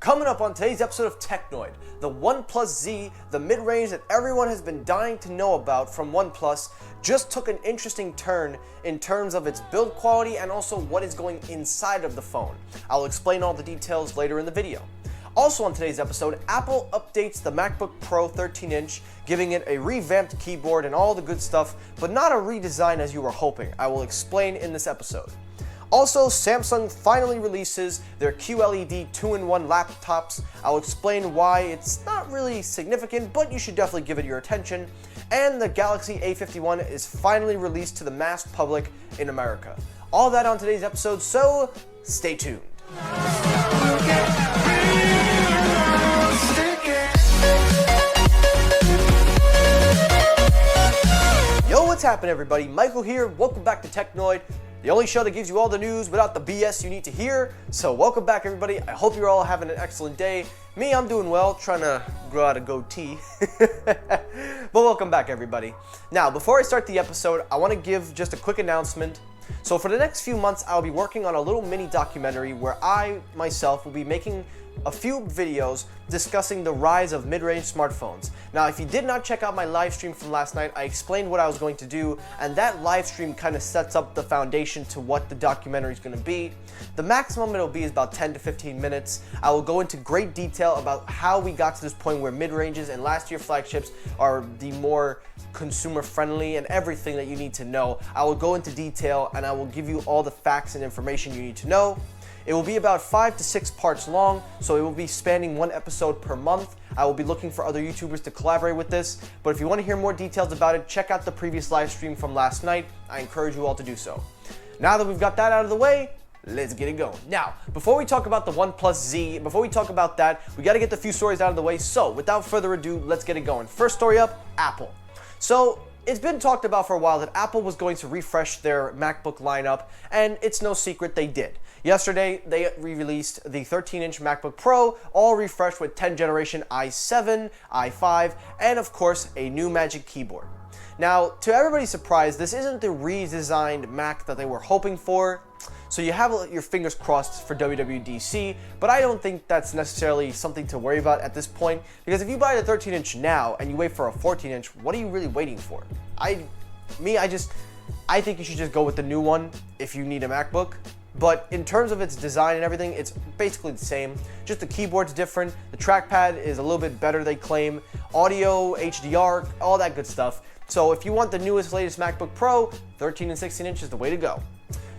Coming up on today's episode of Technoid, the OnePlus Z, the mid-range that everyone has been dying to know about from OnePlus, just took an interesting turn in terms of its build quality and also what is going inside of the phone. I'll explain all the details later in the video. Also on today's episode, Apple updates the MacBook Pro 13-inch, giving it a revamped keyboard and all the good stuff, but not a redesign as you were hoping. I will explain in this episode. Also, Samsung finally releases their QLED 2-in-1 laptops. I'll explain why it's not really significant, but you should definitely give it your attention. And the Galaxy A51 is finally released to the mass public in America. All that on today's episode, so stay tuned. Yo, what's happening everybody? Michael here, welcome back to Technoid. The only show that gives you all the news without the BS you need to hear. So welcome back everybody. I hope you're all having an excellent day. Me, I'm doing well, trying to grow out a goatee. But welcome back everybody. Now, before I start the episode, I want to give just a quick announcement. So for the next few months, I'll be working on a little mini documentary where I, myself, will be making a few videos discussing the rise of mid-range smartphones. Now, if you did not check out my live stream from last night, I explained what I was going to do, and that live stream kind of sets up the foundation to what the documentary is going to be. The maximum it'll be is about 10 to 15 minutes. I will go into great detail about how we got to this point where mid-ranges and last year flagships are the more consumer friendly and everything that you need to know. I will go into detail and I will give you all the facts and information you need to know. It will be about 5 to 6 parts long, so it will be spanning one episode per month. I will be looking for other YouTubers to collaborate with this, but if you want to hear more details about it, check out the previous live stream from last night. I encourage you all to do so. Now that we've got that out of the way, let's get it going. Now, before we talk about the OnePlus Z, before we talk about that, we got to get the few stories out of the way. So without further ado, let's get it going. First story up, Apple. So it's been talked about for a while that Apple was going to refresh their MacBook lineup, and it's no secret they did. Yesterday, they re-released the 13-inch MacBook Pro, all refreshed with 10th generation i7, i5, and of course, a new Magic Keyboard. Now, to everybody's surprise, this isn't the redesigned Mac that they were hoping for, so you have your fingers crossed for WWDC, but I don't think that's necessarily something to worry about at this point, because if you buy the 13-inch now and you wait for a 14-inch, what are you really waiting for? I think you should just go with the new one if you need a MacBook. But in terms of its design and everything, it's basically the same. Just the keyboard's different, the trackpad is a little bit better, they claim. Audio, HDR, all that good stuff. So if you want the newest, latest MacBook Pro, 13 and 16 inch is the way to go.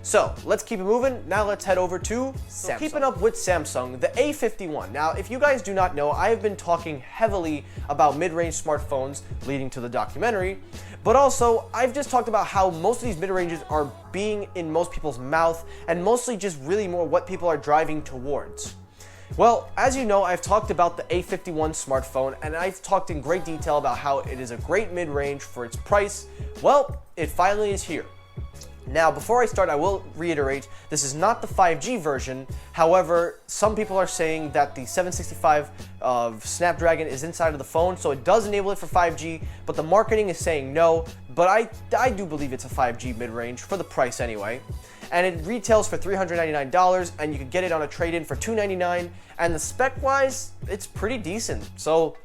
So let's keep it moving. Now let's head over to Samsung. So keeping up with Samsung, the A51. Now, if you guys do not know, I have been talking heavily about mid-range smartphones leading to the documentary, but also I've just talked about how most of these mid-ranges are being in most people's mouth and mostly just really more what people are driving towards. Well, as you know, I've talked about the A51 smartphone and I've talked in great detail about how it is a great mid-range for its price. Well, it finally is here. Now, before I start, I will reiterate, this is not the 5G version. However, some people are saying that the 765 Snapdragon is inside of the phone, so it does enable it for 5G, but the marketing is saying no. But I do believe it's a 5G mid-range, for the price anyway. And it retails for $399, and you can get it on a trade-in for $299, and the spec-wise, it's pretty decent. So,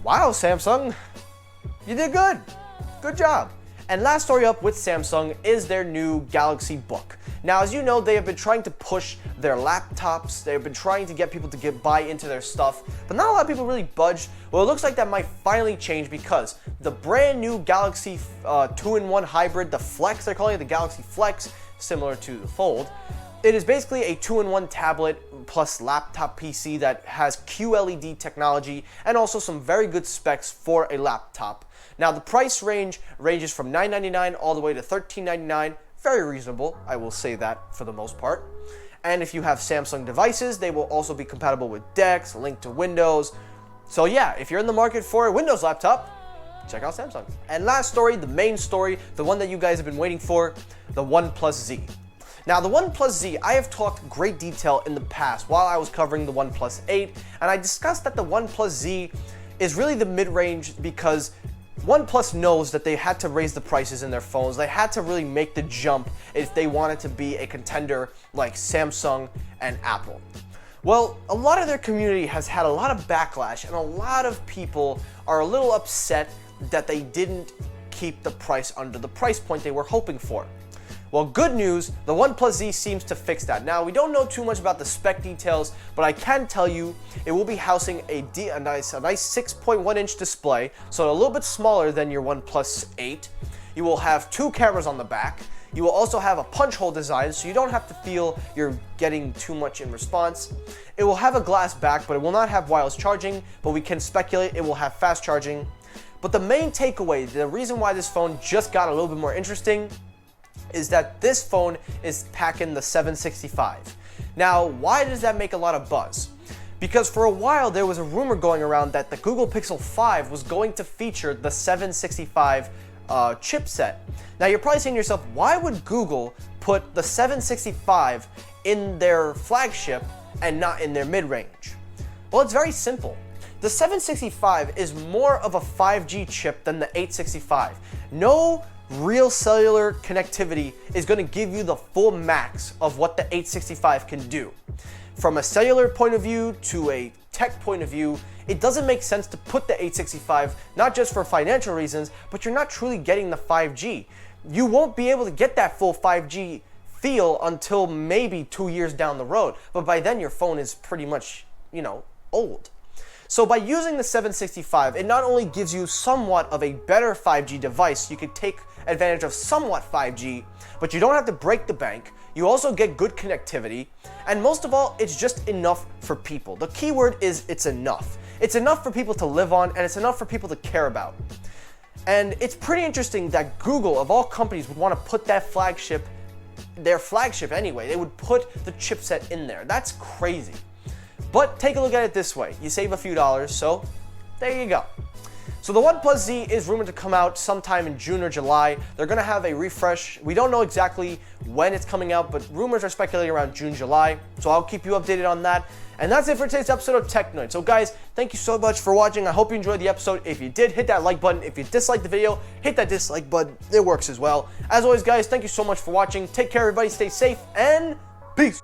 wow, Samsung, you did good. Good job. And last story up with Samsung is their new Galaxy Book. Now, as you know, they have been trying to push their laptops. They've been trying to get people to buy into their stuff, but not a lot of people really budged. Well, it looks like that might finally change because the brand new Galaxy 2-in-1 hybrid, the Flex, they're calling it the Galaxy Flex, similar to the Fold. It is basically a 2-in-1 tablet plus laptop PC that has QLED technology and also some very good specs for a laptop. Now, the price ranges from $999 all the way to $1399. Very reasonable, I will say that for the most part. And if you have Samsung devices, they will also be compatible with DeX, link to Windows. So yeah, if you're in the market for a Windows laptop, check out Samsung. And last story, the main story, the one that you guys have been waiting for, the OnePlus Z. Now, the OnePlus Z, I have talked great detail in the past while I was covering the OnePlus 8, and I discussed that the OnePlus Z is really the mid-range because OnePlus knows that they had to raise the prices in their phones. They had to really make the jump if they wanted to be a contender like Samsung and Apple. Well, a lot of their community has had a lot of backlash, and a lot of people are a little upset that they didn't keep the price under the price point they were hoping for. Well, good news, the OnePlus Z seems to fix that. Now, we don't know too much about the spec details, but I can tell you it will be housing a nice 6.1-inch display, so a little bit smaller than your OnePlus 8. You will have 2 cameras on the back. You will also have a punch hole design, so you don't have to feel you're getting too much in response. It will have a glass back, but it will not have wireless charging, but we can speculate it will have fast charging. But the main takeaway, the reason why this phone just got a little bit more interesting, is that this phone is packing the 765. Now, why does that make a lot of buzz? Because for a while there was a rumor going around that the Google Pixel 5 was going to feature the 765 chipset. Now you're probably saying to yourself, why would Google put the 765 in their flagship and not in their mid-range? Well, it's very simple. The 765 is more of a 5G chip than the 865. No real cellular connectivity is going to give you the full max of what the 865 can do. From a cellular point of view to a tech point of view, it doesn't make sense to put the 865, not just for financial reasons, but you're not truly getting the 5G. You won't be able to get that full 5G feel until maybe 2 years down the road, but by then your phone is pretty much, old. So by using the 765, it not only gives you somewhat of a better 5G device, you could take advantage of somewhat 5G, but you don't have to break the bank. You also get good connectivity, and most of all, it's just enough for people. The key word is it's enough. It's enough for people to live on, and it's enough for people to care about. And it's pretty interesting that Google, of all companies, would want to put that flagship, their flagship anyway, they would put the chipset in there. That's crazy. But take a look at it this way. You save a few dollars, so there you go. So the OnePlus Z is rumored to come out sometime in June or July. They're going to have a refresh. We don't know exactly when it's coming out, but rumors are speculating around June, July. So I'll keep you updated on that. And that's it for today's episode of TechNoid. So guys, thank you so much for watching. I hope you enjoyed the episode. If you did, hit that like button. If you disliked the video, hit that dislike button. It works as well. As always, guys, thank you so much for watching. Take care, everybody. Stay safe, and peace.